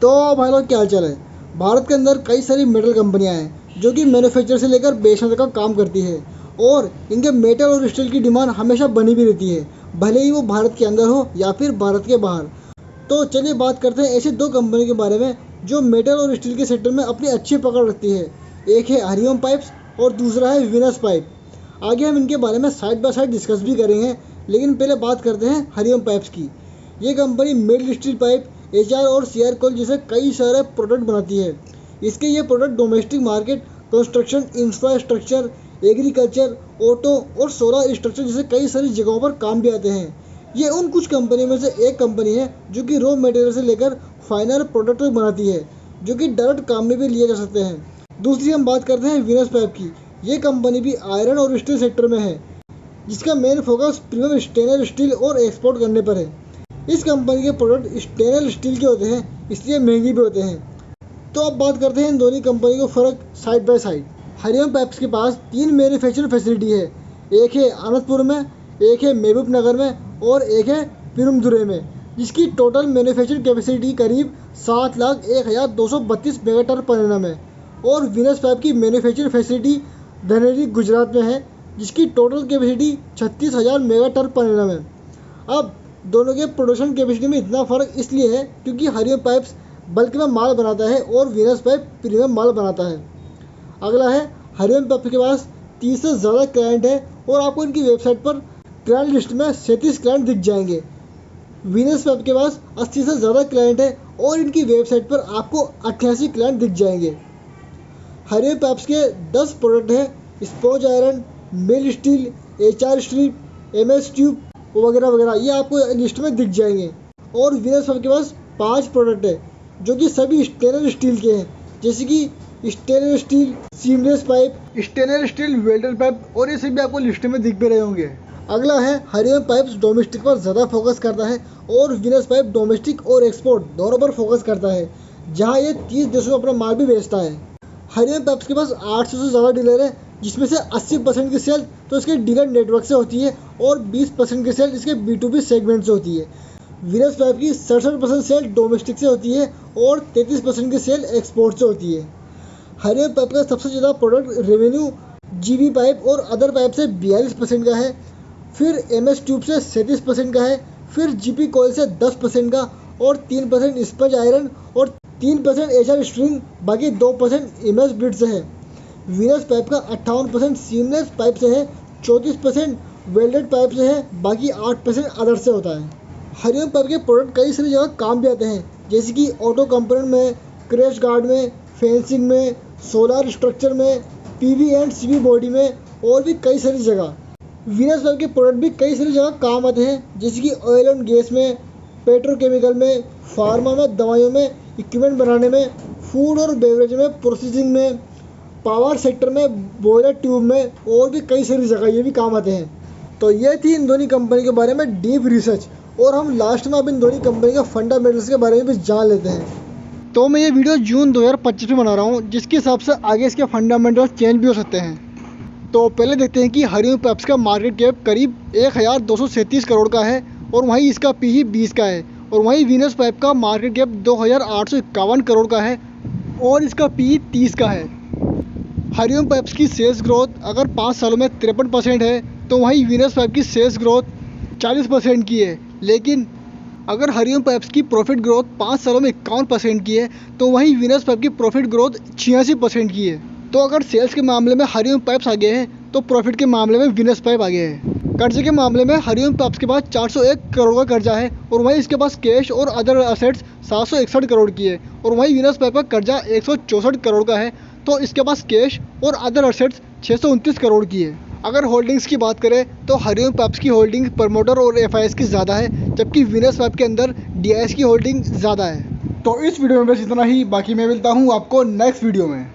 तो भाई लोग क्या हाल चाल है। भारत के अंदर कई सारी मेटल कंपनियां हैं जो कि मैन्युफैक्चर से लेकर बेचने तक का काम करती है और इनके मेटल और स्टील की डिमांड हमेशा बनी भी रहती है, भले ही वो भारत के अंदर हो या फिर भारत के बाहर। तो चलिए बात करते हैं ऐसी दो कंपनी के बारे में जो मेटल और स्टील के सेक्टर में अपनी अच्छी पकड़ रखती है। एक है हरिओम पाइप्स और दूसरा है विनस पाइप। आगे हम इनके बारे में साइड बाय साइड डिस्कस भी करेंगे, लेकिन पहले बात करते हैं हरिओम पाइप्स की। ये company mid steel pipe, HR और सीआर कोल जैसे कई सारे प्रोडक्ट बनाती है। इसके ये product domestic market, construction, infrastructure, agriculture, auto और सोलर स्ट्रक्चर जैसे कई सारी जगहों पर काम भी आते हैं। ये उन कुछ कंपनियों में से एक कंपनी है जो कि रॉ मटेरियल से लेकर फाइनल प्रोडक्ट तक बनाती है, जो कि डायरेक्ट काम में भी लिए जा सकते हैं। दूसरी हम बात करते हैं विनस पाइप की। ये कंपनी भी आयरन और स्टील सेक्टर में है, जिसका main focus premium stainless steel और एक्सपोर्ट करने पर है। इस कंपनी के प्रोडक्ट स्टेनलेस स्टील के होते हैं, इसलिए महंगी भी होते हैं। तो अब बात करते हैं इन दोनों कंपनी को फ़र्क side by side. Hariom pipes के पास 3 मैन्युफैक्चरिंग फैसिलिटी है। एक है आनंदपुर में, एक है महबूब नगर में और एक है पेरुमदुरै में, जिसकी टोटल मैन्युफैक्चरिंग कैपेसिटी करीब 7,01,232 मेगा टन पर एनम है। और विनस पाइप की मैन्युफैक्चरिंग फैसिलिटी धनेरी गुजरात में है, जिसकी total capacity 36,000 mega ton per annum है। अब दोनों के प्रोडक्शन कैपेसिटी में इतना फ़र्क इसलिए है क्योंकि हरिओम पाइप्स बल्क में माल बनाता है और विनस पाइप प्रीमियम माल बनाता है। अगला है हरिओम पाइप के पास 30 से ज़्यादा क्लाइंट है और आपको इनकी वेबसाइट पर क्लाइंट लिस्ट में 37 क्लाइंट दिख जाएंगे। विनस पाइप के पास 80 से ज़्यादा क्लाइंट है और इनकी वेबसाइट पर आपको 88 क्लाइंट दिख जाएंगे। हरिओम पाइप्स के 10 प्रोडक्ट हैं: sponge iron, mill steel, HR steel, MS tube वगैरह वगैरह, ये आपको लिस्ट में दिख जाएंगे। और विनस पाइप के पास 5 प्रोडक्ट है जो कि सभी स्टेनलेस स्टील के हैं, जैसे कि stainless steel seamless pipe, stainless steel welded pipe, और ये सभी आपको लिस्ट में दिख भी रहे होंगे। अगला है हरिओम पाइप्स डोमेस्टिक पर ज़्यादा फोकस करता है और विनस पाइप डोमेस्टिक और एक्सपोर्ट दोनों पर फोकस करता है, जहां ये 30 देशों में अपना माल भी बेचता है। हरिओम पाइप्स के पास 800 से ज़्यादा डीलर है, जिसमें से 80% की सेल तो इसके डीलर नेटवर्क से होती है और 20% की सेल इसके B2B सेगमेंट से होती है। विनस पाइप की 67% सेल डोमेस्टिक से होती है और 33% की सेल एक्सपोर्ट से होती है। हरिओम पाइप का सबसे ज़्यादा प्रोडक्ट रेवेन्यू जीबी पाइप और अदर पाइप से 42% का है, फिर एमएस ट्यूब से 37% का है, फिर जीपी कोयल से 10% का और 3% स्पंज आयरन और 3% एचआर स्ट्रिंग, बाकी 2% एमएस ब्रिड से है। विनस पाइप का 58% सीमलेस पाइप से है, 34% वेल्डेड पाइप से है, बाकी 8% अदर से होता है। हरिओम पाइप के प्रोडक्ट कई सारी जगह काम भी आते हैं, जैसे कि ऑटो कंपोनेंट में, क्रैश गार्ड में, फेंसिंग में, सोलर स्ट्रक्चर में, पीवी एंड सीवी बॉडी में और भी कई सारी जगह। विनस पाइप के प्रोडक्ट भी कई सारी जगह काम आते हैं, जैसे कि ऑयल एंड गैस में, पेट्रोकेमिकल में, फार्मा में, दवाइयों में, इक्विपमेंट बनाने में, फूड और बेवरेज में, प्रोसेसिंग में, पावर सेक्टर में, बॉयलर ट्यूब में और भी कई सारी जगह ये भी काम आते हैं। तो ये थी इन दोनों कंपनी के बारे में डीप रिसर्च, और हम लास्ट में अब इन दोनों कंपनी के फंडामेंटल्स के बारे में भी जान लेते हैं। तो मैं ये वीडियो जून 2025 में बना रहा हूँ, जिसके हिसाब से आगे इसके फंडामेंटल्स चेंज भी हो सकते हैं। तो पहले देखते हैं कि हरिओम पाइप्स का मार्केट कैप करीब 1,237 करोड़ का है और वहीं इसका पीई 20 का है, और वहीं विनस पाइप का मार्केट कैप 2,851 करोड़ का है और इसका पीई 30 का है। हरिओम पाइप्स की सेल्स ग्रोथ अगर 5 सालों में 53% है, तो वहीं विनस पाइप की सेल्स ग्रोथ 40% की है। लेकिन अगर हरिओम पाइप्स की प्रॉफिट ग्रोथ 5 सालों में 51% की है, तो वहीं विनस पाइप की प्रॉफिट ग्रोथ 86% की है। तो अगर सेल्स के मामले में हरिओम पाइप्स आगे हैं, तो प्रॉफिट के मामले में विनस पाइप आगे है। कर्जे के मामले में हरिओम पाइप्स के पास 401 करोड़ का कर्जा है और वहीं इसके पास कैश और अदर असेट्स 761 करोड़ की है, और वहीं विनस पाइप का कर्जा 164 करोड़ का है, तो इसके पास कैश और अदर असेट्स 629 करोड़ की है। अगर होल्डिंग्स की बात करें तो हरिओम पाइप्स की होल्डिंग प्रमोटर और एफआईएस की ज़्यादा है, जबकि विनस पाइप के अंदर डीआईएस की होल्डिंग ज़्यादा है। तो इस वीडियो में बस इतना ही, बाकी मैं मिलता हूँ आपको नेक्स्ट वीडियो में।